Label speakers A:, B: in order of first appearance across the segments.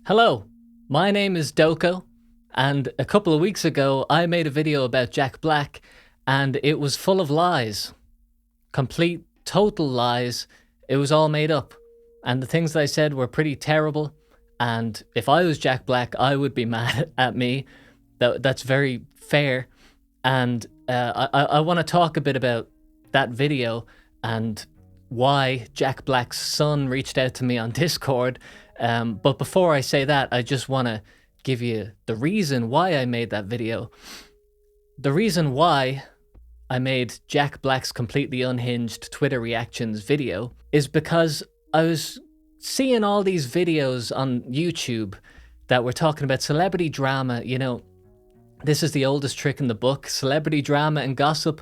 A: Hello, my name is Doko, and a couple of weeks ago I made a video about Jack Black, and it was full of lies. Complete, total lies. It was all made up. And the things that I said were pretty terrible, and if I was Jack Black, I would be mad at me. That's very fair. And I want to talk a bit about that video and why Jack Black's son reached out to me on Discord. But before I say that, I just want to give you the reason why I made that video. The reason why I made Jack Black's completely unhinged Twitter reactions video is because I was seeing all these videos on YouTube that were talking about celebrity drama. You know, this is the oldest trick in the book. Celebrity drama and gossip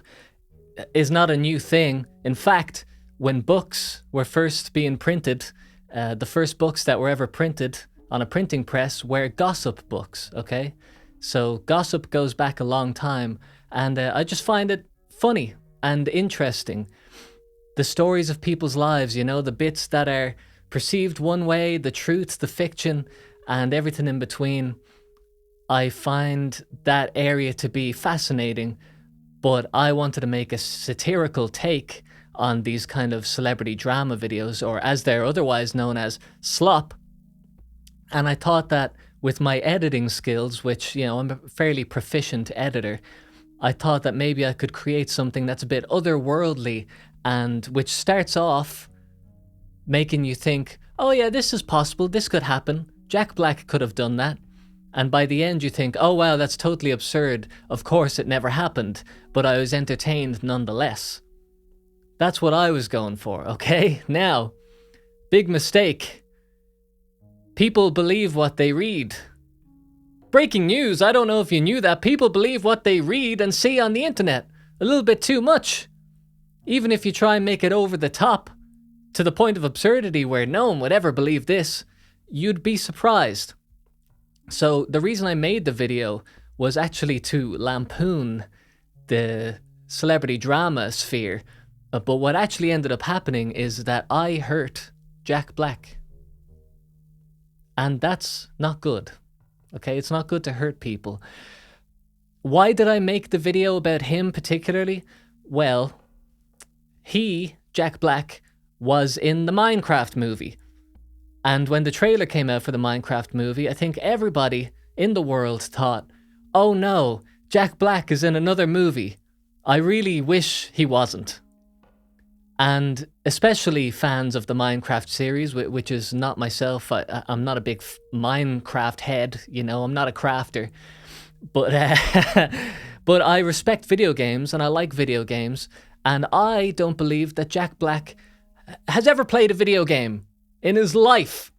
A: is not a new thing. In fact, when books were first being printed, the first books that were ever printed on a printing press were gossip books, okay? So gossip goes back a long time, and I just find it funny and interesting. The stories of people's lives, you know, the bits that are perceived one way, the truth, the fiction, and everything in between. I find that area to be fascinating, but I wanted to make a satirical take on these kind of celebrity drama videos, or as they're otherwise known as, slop. And I thought that with my editing skills, which, you know, I'm a fairly proficient editor, I thought that maybe I could create something that's a bit otherworldly and which starts off making you think, oh yeah, this is possible, this could happen, Jack Black could have done that. And by the end you think, oh wow, that's totally absurd, of course it never happened, but I was entertained nonetheless. That's what I was going for, okay? Now, big mistake. People believe what they read. Breaking news, I don't know if you knew that. People believe what they read and see on the internet. A little bit too much. Even if you try and make it over the top, to the point of absurdity where no one would ever believe this, you'd be surprised. So the reason I made the video was actually to lampoon the celebrity drama sphere. But what actually ended up happening is that I hurt Jack Black. And that's not good. Okay, it's not good to hurt people. Why did I make the video about him particularly? Well, he, Jack Black, was in the Minecraft movie. And when the trailer came out for the Minecraft movie, I think everybody in the world thought, oh no, Jack Black is in another movie. I really wish he wasn't. And especially fans of the Minecraft series, which is not myself. I'm not a big Minecraft head, you know, I'm not a crafter. But, but I respect video games and I like video games. And I don't believe that Jack Black has ever played a video game in his life.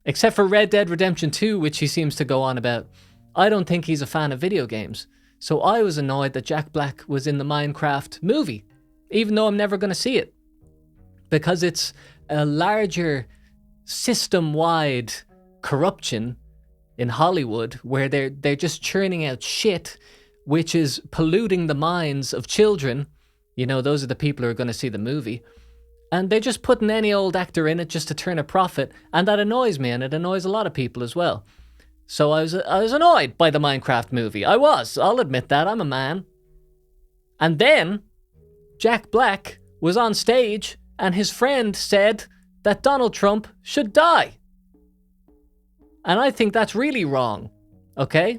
A: Except for Red Dead Redemption 2, which he seems to go on about. I don't think he's a fan of video games. So I was annoyed that Jack Black was in the Minecraft movie, even though I'm never going to see it. Because it's a larger system-wide corruption in Hollywood where they're just churning out shit which is polluting the minds of children. You know, those are the people who are going to see the movie. And they're just putting any old actor in it just to turn a profit. And that annoys me, and it annoys a lot of people as well. So I was annoyed by the Minecraft movie. I'll admit that, I'm a man. And then Jack Black was on stage and his friend said that Donald Trump should die. And I think that's really wrong, okay?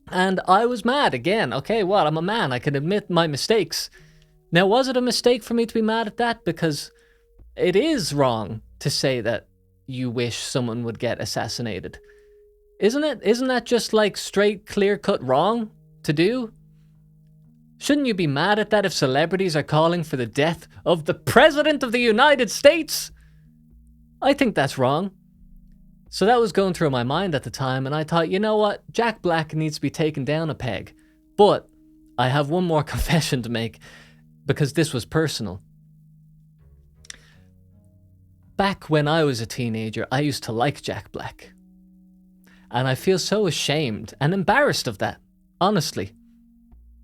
A: And I was mad again. Okay, well, I'm a man, I can admit my mistakes. Now, was it a mistake for me to be mad at that? Because it is wrong to say that you wish someone would get assassinated. Isn't it? Isn't that just like straight, clear-cut wrong to do? Shouldn't you be mad at that if celebrities are calling for the death of the President of the United States? I think that's wrong. So that was going through my mind at the time, and I thought, you know what? Jack Black needs to be taken down a peg. But I have one more confession to make, because this was personal. Back when I was a teenager, I used to like Jack Black. And I feel so ashamed and embarrassed of that, honestly.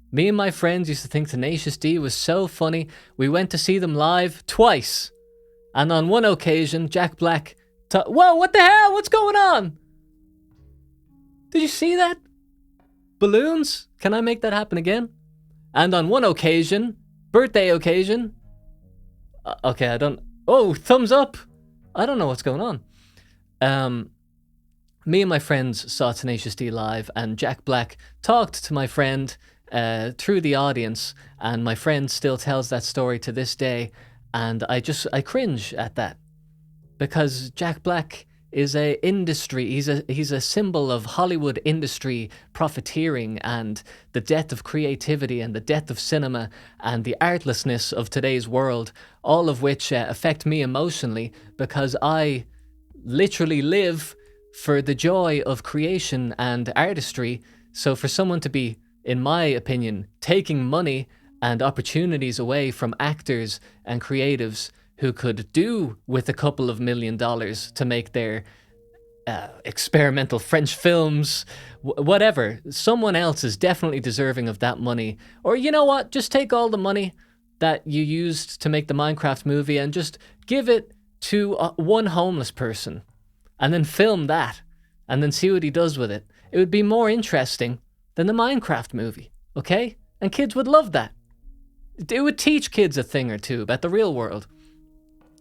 A: Me and my friends used to think Tenacious D was so funny. We went to see them live twice. And on one occasion, Jack Black Whoa, what the hell? What's going on? Did you see that? Balloons? Can I make that happen again? And on one occasion, birthday occasion. Okay, I don't... Oh, thumbs up. I don't know what's going on. Me and my friends saw Tenacious D live, and Jack Black talked to my friend through the audience, and my friend still tells that story to this day, and I cringe at that, because Jack Black is a industry. He's a symbol of Hollywood industry profiteering and the death of creativity and the death of cinema and the artlessness of today's world, all of which affect me emotionally, because I literally live for the joy of creation and artistry. So for someone to be, in my opinion, taking money and opportunities away from actors and creatives who could do with a couple of $1 million to make their experimental French films, whatever. Someone else is definitely deserving of that money. Or you know what? Just take all the money that you used to make the Minecraft movie and just give it to one homeless person, and then film that, and then see what he does with it. It would be more interesting than the Minecraft movie, okay? And kids would love that. It would teach kids a thing or two about the real world.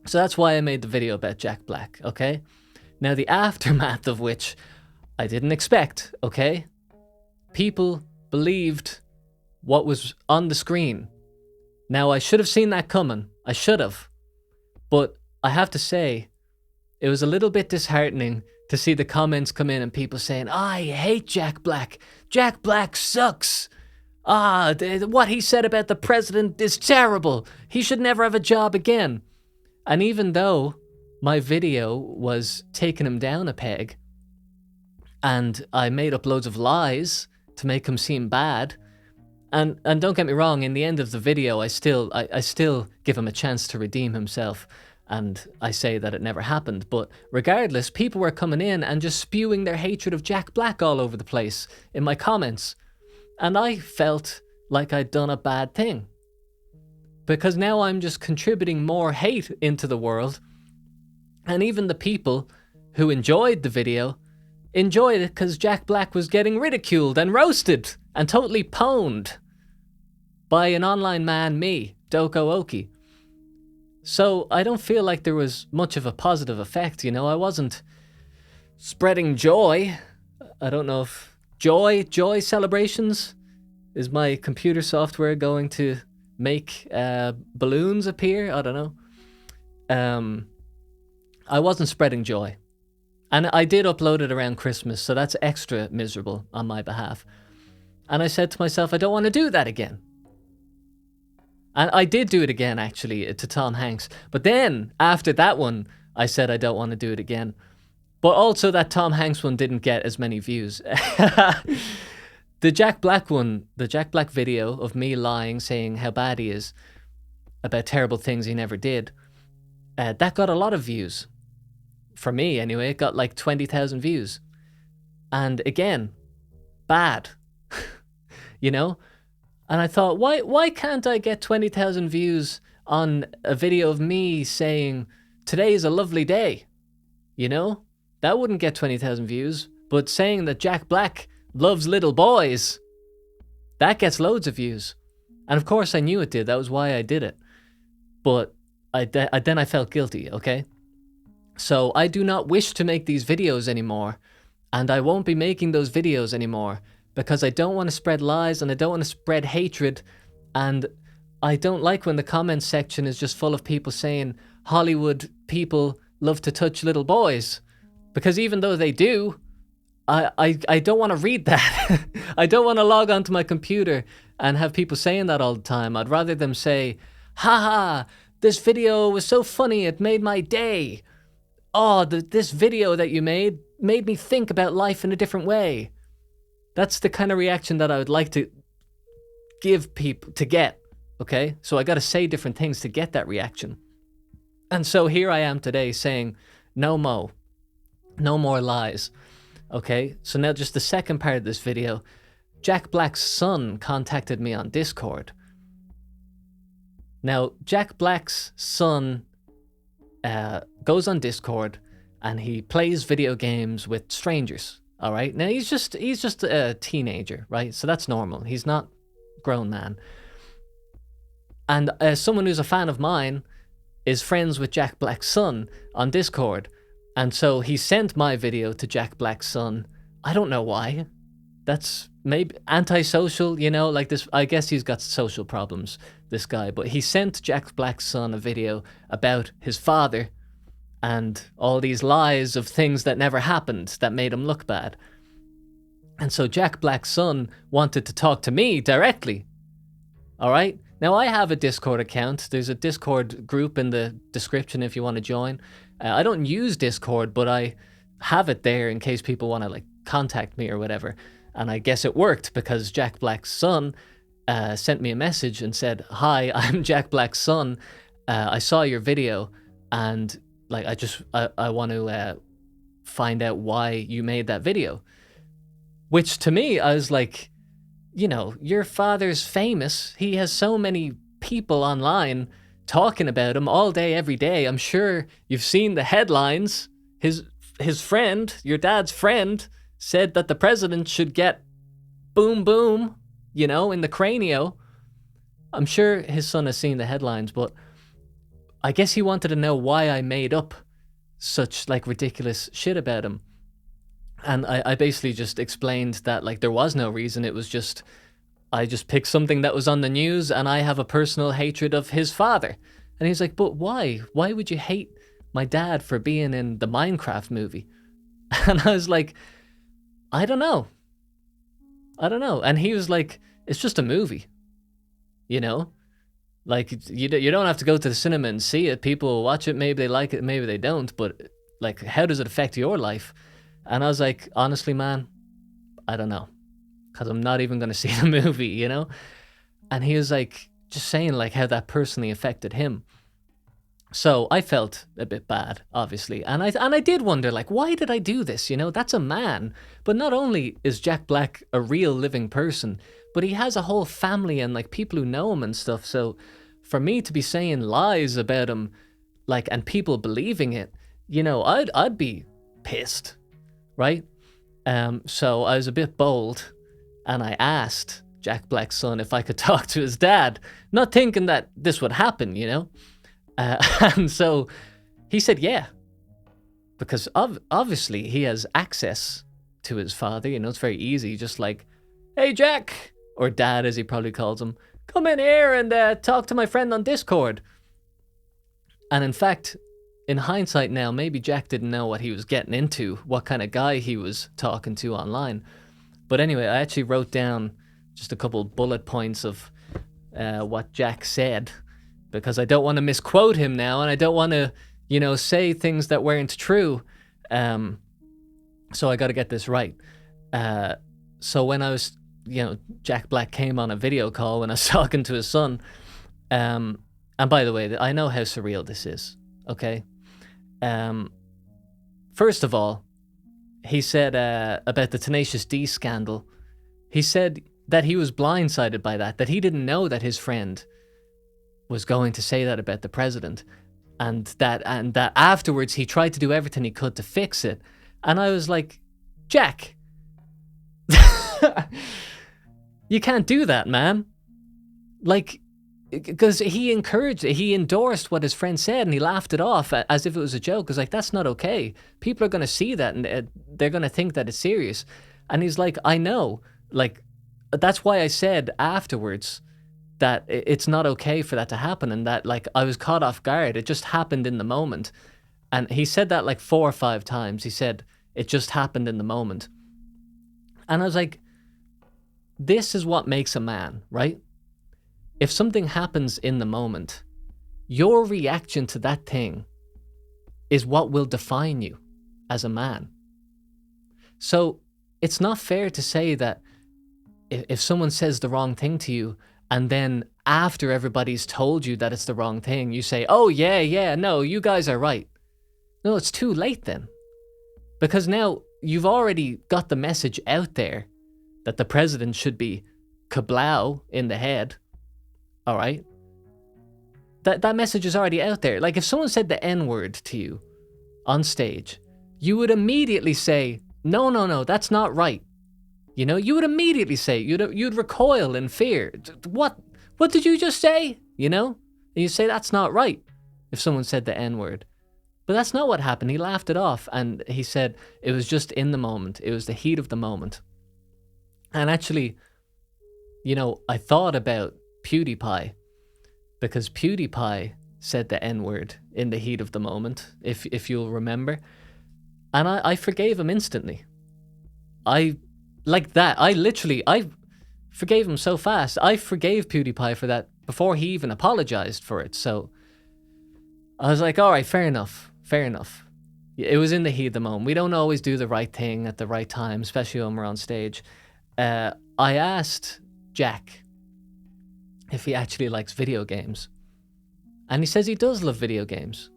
A: So that's why I made the video about Jack Black, okay? Now, the aftermath of which I didn't expect, okay? People believed what was on the screen. Now, I should have seen that coming. I should have. But I have to say, it was a little bit disheartening to see the comments come in and people saying, I hate Jack Black. Jack Black sucks. What he said about the president is terrible. He should never have a job again. And even though my video was taking him down a peg, and I made up loads of lies to make him seem bad, and don't get me wrong, in the end of the video, I still give him a chance to redeem himself, and I say that it never happened. But regardless, people were coming in and just spewing their hatred of Jack Black all over the place in my comments, and I felt like I'd done a bad thing. Because now I'm just contributing more hate into the world. And even the people who enjoyed the video enjoyed it because Jack Black was getting ridiculed and roasted and totally pwned by an online man, me, Doko Oki. So I don't feel like there was much of a positive effect, you know? I wasn't spreading joy. I don't know if joy celebrations, is my computer software going to make balloons appear? I don't know. I wasn't spreading joy. And I did upload it around Christmas, so that's extra miserable on my behalf. And I said to myself, I don't want to do that again. And I did do it again, actually, to Tom Hanks. But then, after that one, I said I don't want to do it again. But also that Tom Hanks one didn't get as many views. The Jack Black one, the Jack Black video of me lying, saying how bad he is, about terrible things he never did, that got a lot of views. For me, anyway, it got like 20,000 views. And again, bad. You know? And I thought, why can't I get 20,000 views on a video of me saying, today is a lovely day? You know? That wouldn't get 20,000 views. But saying that Jack Black loves little boys, that gets loads of views. And of course I knew it did. That was why I did it. But then I felt guilty, okay? So I do not wish to make these videos anymore. And I won't be making those videos anymore. Because I don't want to spread lies and I don't want to spread hatred. And I don't like when the comments section is just full of people saying Hollywood people love to touch little boys. Because even though they do, I don't want to read that. I don't want to log onto my computer and have people saying that all the time. I'd rather them say, haha, this video was so funny, it made my day. Oh, this video that you made me think about life in a different way. That's the kind of reaction that I would like to give people to get, okay? So I got to say different things to get that reaction. And so here I am today saying, no more lies, okay? So now just the second part of this video, Jack Black's son contacted me on Discord. Now, Jack Black's son goes on Discord and he plays video games with strangers. All right. Now he's just a teenager, right? So that's normal. He's not a grown man. And someone who's a fan of mine is friends with Jack Black's son on Discord. And so he sent my video to Jack Black's son. I don't know why. That's maybe antisocial, you know, like this. I guess he's got social problems, this guy. But he sent Jack Black's son a video about his father and all these lies of things that never happened that made him look bad. And so Jack Black's son wanted to talk to me directly. All right? Now, I have a Discord account. There's a Discord group in the description if you want to join. I don't use Discord, but I have it there in case people want to like contact me or whatever. And I guess it worked because Jack Black's son sent me a message and said, "Hi, I'm Jack Black's son. I saw your video and like I want to find out why you made that video." Which to me, I was like, you know, your father's famous. He has so many people online talking about him all day, every day. I'm sure you've seen the headlines. His friend, your dad's friend, said that the president should get boom boom, you know, in the cranio. I'm sure his son has seen the headlines, but I guess he wanted to know why I made up such like ridiculous shit about him. And I basically just explained that like there was no reason. It was just, I just picked something that was on the news and I have a personal hatred of his father. And he's like, "But why? Why would you hate my dad for being in the Minecraft movie?" And I was like, I don't know. And he was like, "It's just a movie, you know? Like, you don't have to go to the cinema and see it. People will watch it. Maybe they like it, maybe they don't. But like, how does it affect your life?" And I was like, honestly, man, I don't know. Because I'm not even going to see the movie, you know? And he was like, just saying like how that personally affected him. So I felt a bit bad, obviously. And I did wonder, like, why did I do this? You know, that's a man. But not only is Jack Black a real living person, but he has a whole family and like people who know him and stuff. So for me to be saying lies about him, like, and people believing it, you know, I'd be pissed. Right? So I was a bit bold and I asked Jack Black's son if I could talk to his dad, not thinking that this would happen, you know? And so he said, yeah, because obviously he has access to his father, you know, it's very easy, just like, "Hey, Jack," or dad as he probably calls him, "come in here and talk to my friend on Discord." And in fact, in hindsight now, maybe Jack didn't know what he was getting into, what kind of guy he was talking to online. But anyway, I actually wrote down just a couple bullet points of what Jack said, because I don't want to misquote him now, and I don't want to, you know, say things that weren't true. So I got to get this right. So when I was, you know, Jack Black came on a video call when I was talking to his son. And by the way, I know how surreal this is, okay? First of all, he said about the Tenacious D scandal, he said that he was blindsided by that he didn't know that his friend was going to say that about the president, and that afterwards he tried to do everything he could to fix it. And I was like, Jack, you can't do that, man. Like, because he endorsed what his friend said and he laughed it off as if it was a joke. It's like, that's not okay. People are going to see that and they're going to think that it's serious. And he's like, I know. Like, that's why I said afterwards that it's not okay for that to happen, and that, like, I was caught off guard. It just happened in the moment. And he said that like 4 or 5 times. He said, it just happened in the moment. And I was like, this is what makes a man, right? If something happens in the moment, your reaction to that thing is what will define you as a man. So it's not fair to say that if someone says the wrong thing to you, and then after everybody's told you that it's the wrong thing, you say, "Oh, yeah, no, you guys are right." No, it's too late then. Because now you've already got the message out there that the president should be kablow in the head. All right? That message is already out there. Like, if someone said the N-word to you on stage, you would immediately say, no, that's not right. You know, you would immediately say, you'd recoil in fear. What did you just say? You know? And you say, that's not right, if someone said the N-word. But that's not what happened. He laughed it off, and he said it was just in the moment. It was the heat of the moment. And actually, you know, I thought about PewDiePie, because PewDiePie said the N-word in the heat of the moment, if you'll remember. And I forgave him instantly. I forgave him so fast. I forgave PewDiePie for that before he even apologized for it. So I was like, all right, fair enough. It was in the heat of the moment. We don't always do the right thing at the right time, especially when we're on stage. I asked Jack if he actually likes video games. And he says he does love video games.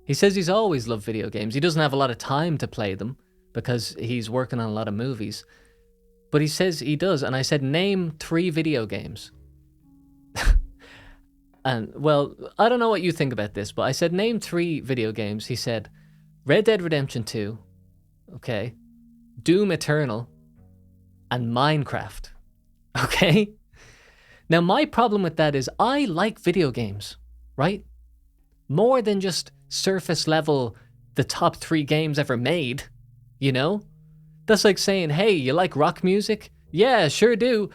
A: He says he's always loved video games. He doesn't have a lot of time to play them because he's working on a lot of movies. But he says he does. And I said, name 3 video games. And, well, I don't know what you think about this, but I said, name 3 video games. He said, Red Dead Redemption 2, okay, Doom Eternal, and Minecraft, okay? Now, my problem with that is I like video games, right? More than just surface level, the top 3 games ever made, you know? That's like saying, hey, you like rock music? Yeah, sure do.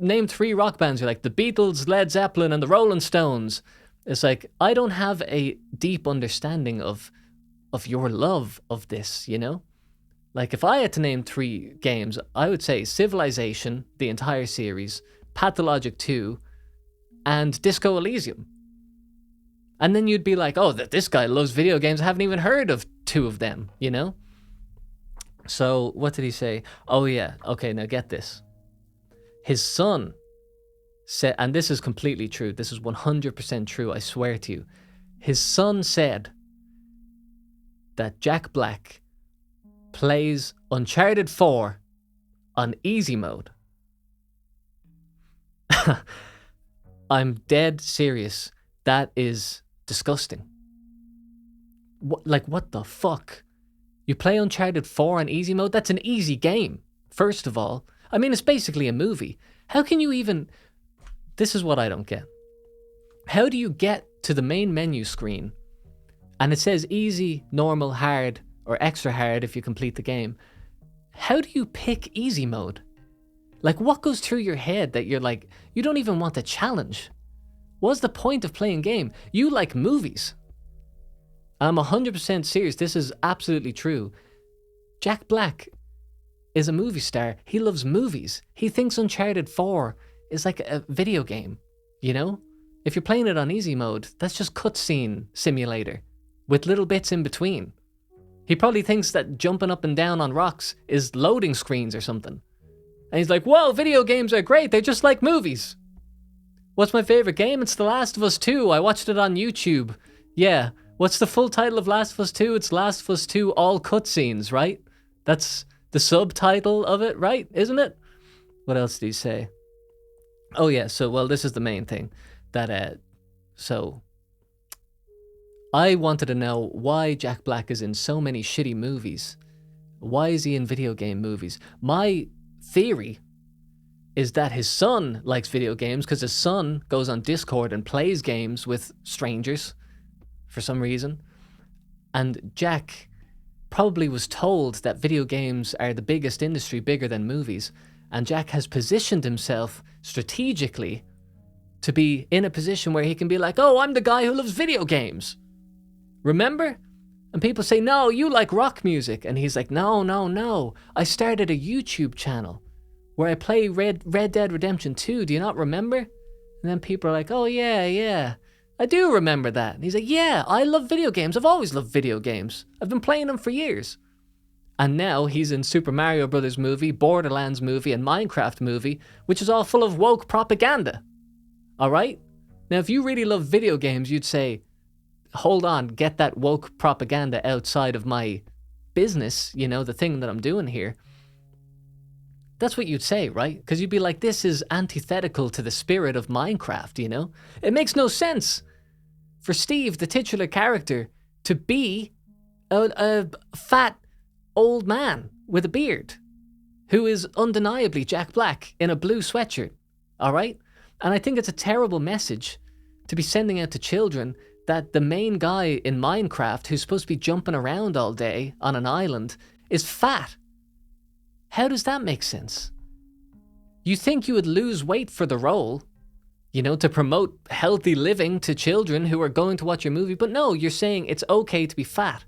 A: Name 3 rock bands you like? The Beatles, Led Zeppelin, and the Rolling Stones. It's like, I don't have a deep understanding of your love of this, you know? Like, if I had to name 3 games, I would say Civilization, the entire series, Pathologic 2, and Disco Elysium. And then you'd be like, oh, this guy loves video games. I haven't even heard of 2 of them, you know? So, what did he say? Oh, yeah. Okay, now get this. His son said, and this is completely true. This is 100% true, I swear to you. His son said that Jack Black plays Uncharted 4 on easy mode. I'm dead serious. That is disgusting. What the fuck? You play Uncharted 4 on easy mode? That's an easy game, first of all. I mean, it's basically a movie. How can you even... This is what I don't get. How do you get to the main menu screen and it says easy, normal, hard, or extra hard if you complete the game? How do you pick easy mode? Like, what goes through your head that you're like, you don't even want the challenge? What's the point of playing game? You like movies. I'm 100% serious. This is absolutely true. Jack Black is a movie star. He loves movies. He thinks Uncharted 4 is like a video game, you know? If you're playing it on easy mode, that's just cutscene simulator with little bits in between. He probably thinks that jumping up and down on rocks is loading screens or something. And he's like, whoa, video games are great. They're just like movies. What's my favorite game? It's The Last of Us 2. I watched it on YouTube. Yeah. What's the full title of Last of Us 2? It's Last of Us 2 all cutscenes, right? That's the subtitle of it, right? Isn't it? What else did he say? Oh yeah, so, well, this is the main thing. So, I wanted to know why Jack Black is in so many shitty movies. Why is he in video game movies? My theory is that his son likes video games because his son goes on Discord and plays games with strangers for some reason. And Jack probably was told that video games are the biggest industry, bigger than movies. And Jack has positioned himself strategically to be in a position where he can be like, oh, I'm the guy who loves video games. Remember? And people say, no, you like rock music. And he's like, no. I started a YouTube channel where I play Red Dead Redemption 2. Do you not remember? And then people are like, oh, yeah. I do remember that. And he's like, yeah, I love video games. I've always loved video games. I've been playing them for years. And now he's in Super Mario Brothers movie, Borderlands movie, and Minecraft movie, which is all full of woke propaganda. All right? Now, if you really love video games, you'd say, hold on, get that woke propaganda outside of my business, you know, the thing that I'm doing here. That's what you'd say, right? Because you'd be like, this is antithetical to the spirit of Minecraft, you know? It makes no sense for Steve, the titular character, to be a fat old man with a beard who is undeniably Jack Black in a blue sweatshirt, all right? And I think it's a terrible message to be sending out to children that the main guy in Minecraft, who's supposed to be jumping around all day on an island, is fat. How does that make sense? You think you would lose weight for the role, you know, to promote healthy living to children who are going to watch your movie, but no, you're saying it's okay to be fat.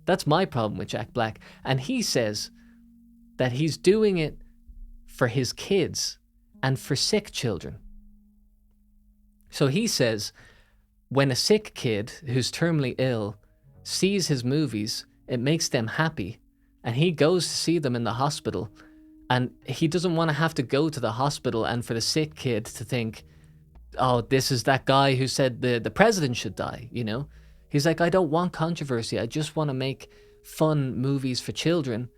A: That's my problem with Jack Black. And he says that he's doing it for his kids and for sick children. So he says when a sick kid who's terminally ill sees his movies, it makes them happy, and he goes to see them in the hospital, and he doesn't want to have to go to the hospital and for the sick kid to think, oh, this is that guy who said the president should die, you know? He's like, I don't want controversy. I just want to make fun movies for children.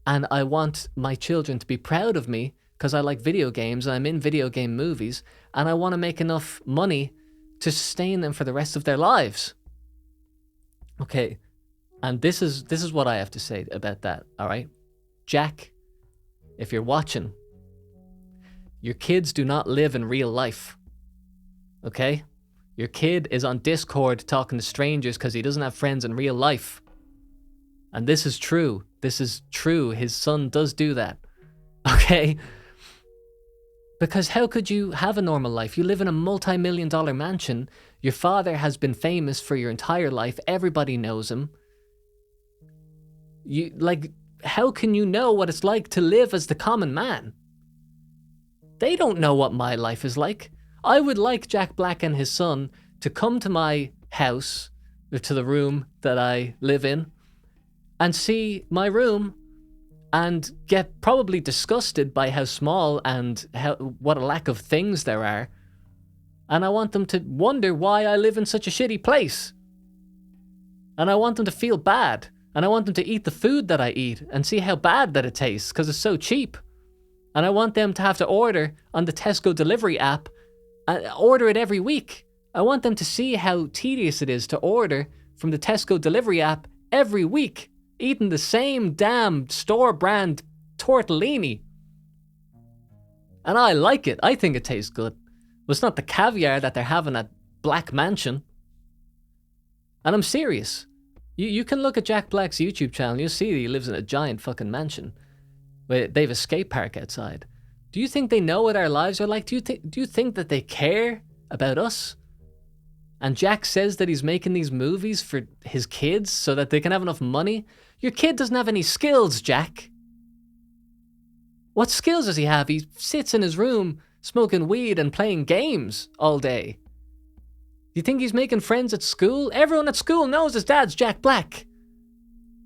A: And I want my children to be proud of me because I like video games and I'm in video game movies. And I want to make enough money to sustain them for the rest of their lives. Okay. And this is what I have to say about that, all right? Jack, if you're watching, your kids do not live in real life, okay? Your kid is on Discord talking to strangers because he doesn't have friends in real life. And this is true. This is true. His son does do that, okay? Because how could you have a normal life? You live in a multi-million-dollar mansion. Your father has been famous for your entire life. Everybody knows him. How can you know what it's like to live as the common man? They don't know what my life is like. I would like Jack Black and his son to come to my house, or to the room that I live in, and see my room and get probably disgusted by how small and what a lack of things there are. And I want them to wonder why I live in such a shitty place. And I want them to feel bad. And I want them to eat the food that I eat and see how bad that it tastes because it's so cheap. And I want them to have to order on the Tesco delivery app, order it every week. I want them to see how tedious it is to order from the Tesco delivery app every week, eating the same damn store brand tortellini. And I like it. I think it tastes good. But it's not the caviar that they're having at Black Mansion. And I'm serious. You can look at Jack Black's YouTube channel and you'll see that he lives in a giant fucking mansion. They have a skate park outside. Do you think they know what our lives are like? Do you think that they care about us? And Jack says that he's making these movies for his kids so that they can have enough money. Your kid doesn't have any skills, Jack. What skills does he have? He sits in his room smoking weed and playing games all day. You think he's making friends at school? Everyone at school knows his dad's Jack Black.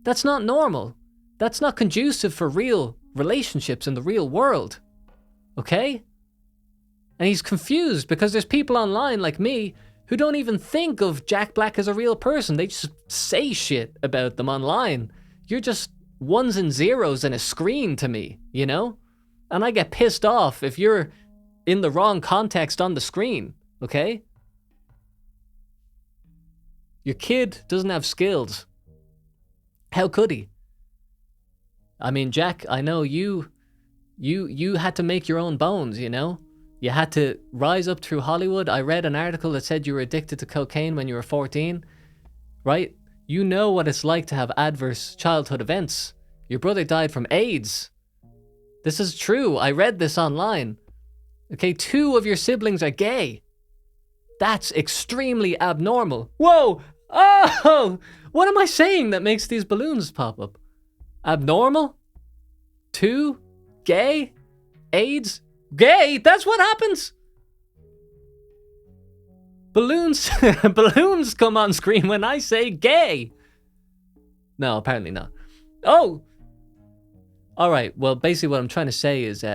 A: That's not normal. That's not conducive for real relationships in the real world. Okay? And he's confused because there's people online like me who don't even think of Jack Black as a real person. They just say shit about them online. You're just ones and zeros in a screen to me, you know? And I get pissed off if you're in the wrong context on the screen, okay? Your kid doesn't have skills. How could he? I mean, Jack, I know you had to make your own bones, you know? You had to rise up through Hollywood. I read an article that said you were addicted to cocaine when you were 14, right? You know what it's like to have adverse childhood events. Your brother died from AIDS. This is true. I read this online. Okay, 2 of your siblings are gay. That's extremely abnormal. Whoa! Oh! What am I saying that makes these balloons pop up? Abnormal? 2? Gay? AIDS? Gay? That's what happens! Balloons come on screen when I say gay. No, apparently not. Oh! Alright, well, basically what I'm trying to say is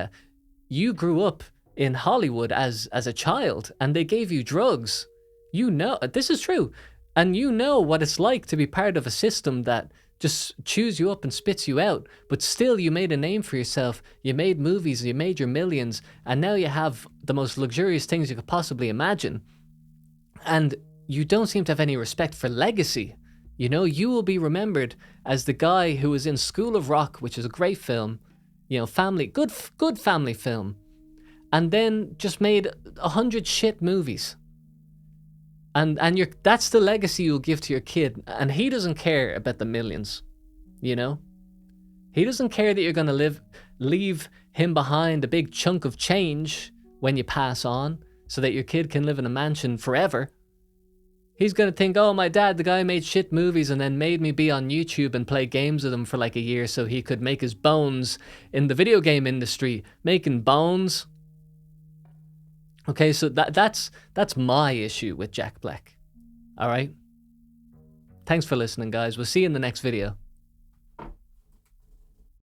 A: you grew up in Hollywood as a child and they gave you drugs. You know, this is true. And you know what it's like to be part of a system that just chews you up and spits you out. But still, you made a name for yourself. You made movies, you made your millions, and now you have the most luxurious things you could possibly imagine. And you don't seem to have any respect for legacy. You know, you will be remembered as the guy who was in School of Rock, which is a great film, you know, good family film, and then just made 100 shit movies. And that's the legacy you'll give to your kid. And he doesn't care about the millions, you know? He doesn't care that you're going to leave him behind a big chunk of change when you pass on so that your kid can live in a mansion forever. He's going to think, oh, my dad, the guy made shit movies and then made me be on YouTube and play games with him for like a year so he could make his bones in the video game industry, making bones. Okay, so that's my issue with Jack Black. All right? Thanks for listening, guys. We'll see you in the next video.